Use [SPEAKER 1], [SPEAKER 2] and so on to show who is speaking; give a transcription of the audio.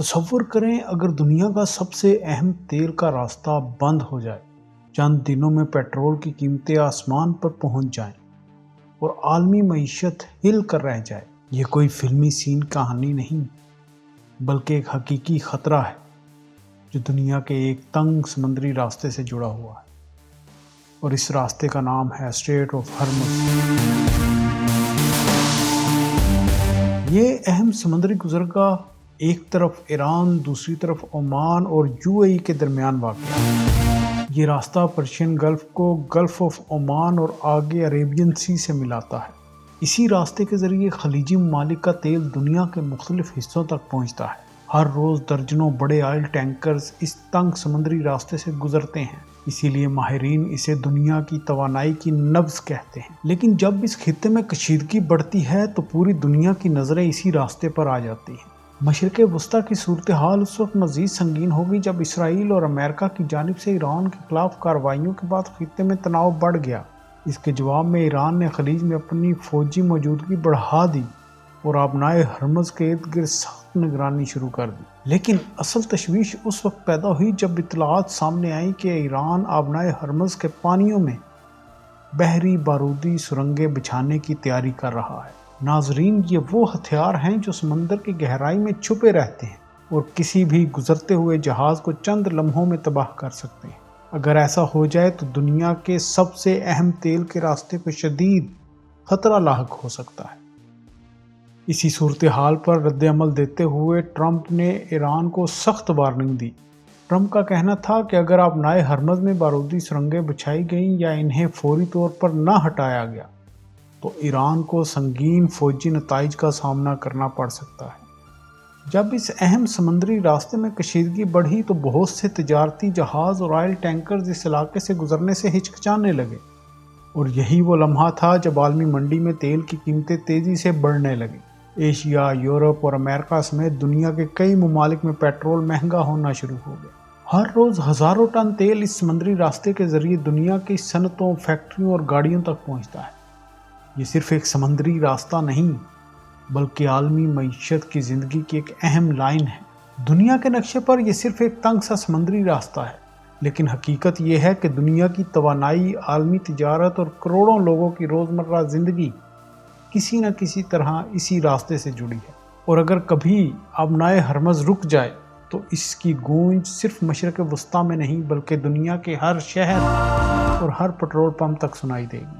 [SPEAKER 1] تصور کریں اگر دنیا کا سب سے اہم تیل کا راستہ بند ہو جائے، چند دنوں میں پیٹرول کی قیمتیں آسمان پر پہنچ جائیں اور عالمی معیشت ہل کر رہ جائے۔ یہ کوئی فلمی سین کہانی نہیں، بلکہ ایک حقیقی خطرہ ہے جو دنیا کے ایک تنگ سمندری راستے سے جڑا ہوا ہے، اور اس راستے کا نام ہے اسٹریٹ آف ہرمز۔ یہ اہم سمندری گزرگاہ ایک طرف ایران، دوسری طرف عمان اور UAE کے درمیان واقع ہے۔ یہ راستہ پرشین گلف کو گلف آف عمان اور آگے عربین سی سے ملاتا ہے۔ اسی راستے کے ذریعے خلیجی ممالک کا تیل دنیا کے مختلف حصوں تک پہنچتا ہے۔ ہر روز درجنوں بڑے آئل ٹینکرز اس تنگ سمندری راستے سے گزرتے ہیں، اسی لیے ماہرین اسے دنیا کی توانائی کی نبض کہتے ہیں۔ لیکن جب اس خطے میں کشیدگی بڑھتی ہے تو پوری دنیا کی نظریں اسی راستے پر آ جاتی ہیں۔ مشرق وسطیٰ کی صورتحال اس وقت مزید سنگین ہوگی جب اسرائیل اور امریکہ کی جانب سے ایران کے خلاف کارروائیوں کے بعد خطے میں تناؤ بڑھ گیا۔ اس کے جواب میں ایران نے خلیج میں اپنی فوجی موجودگی بڑھا دی اور آبنائے ہرمز کے ارد گرد سخت نگرانی شروع کر دی۔ لیکن اصل تشویش اس وقت پیدا ہوئی جب اطلاعات سامنے آئیں کہ ایران آبنائے ہرمز کے پانیوں میں بحری بارودی سرنگیں بچھانے کی تیاری کر رہا ہے۔ ناظرین، یہ وہ ہتھیار ہیں جو سمندر کی گہرائی میں چھپے رہتے ہیں اور کسی بھی گزرتے ہوئے جہاز کو چند لمحوں میں تباہ کر سکتے ہیں۔ اگر ایسا ہو جائے تو دنیا کے سب سے اہم تیل کے راستے کو شدید خطرہ لاحق ہو سکتا ہے۔ اسی صورتحال پر رد عمل دیتے ہوئے ٹرمپ نے ایران کو سخت وارننگ دی۔ ٹرمپ کا کہنا تھا کہ اگر آبنائے ہرمز میں بارودی سرنگیں بچھائی گئیں یا انہیں فوری طور پر نہ ہٹایا گیا تو ایران کو سنگین فوجی نتائج کا سامنا کرنا پڑ سکتا ہے۔ جب اس اہم سمندری راستے میں کشیدگی بڑھی تو بہت سے تجارتی جہاز اور آئل ٹینکرز اس علاقے سے گزرنے سے ہچکچانے لگے، اور یہی وہ لمحہ تھا جب عالمی منڈی میں تیل کی قیمتیں تیزی سے بڑھنے لگیں۔ ایشیا، یورپ اور امریکہ سمیت دنیا کے کئی ممالک میں پیٹرول مہنگا ہونا شروع ہو گیا۔ ہر روز ہزاروں ٹن تیل اس سمندری راستے کے ذریعے دنیا کی صنعتوں، فیکٹریوں اور گاڑیوں تک پہنچتا ہے۔ یہ صرف ایک سمندری راستہ نہیں، بلکہ عالمی معیشت کی زندگی کی ایک اہم لائن ہے۔ دنیا کے نقشے پر یہ صرف ایک تنگ سا سمندری راستہ ہے، لیکن حقیقت یہ ہے کہ دنیا کی توانائی، عالمی تجارت اور کروڑوں لوگوں کی روزمرہ زندگی کسی نہ کسی طرح اسی راستے سے جڑی ہے۔ اور اگر کبھی آبنائے ہرمز رک جائے تو اس کی گونج صرف مشرق وسطیٰ میں نہیں بلکہ دنیا کے ہر شہر اور ہر پٹرول پمپ تک سنائی دے گی۔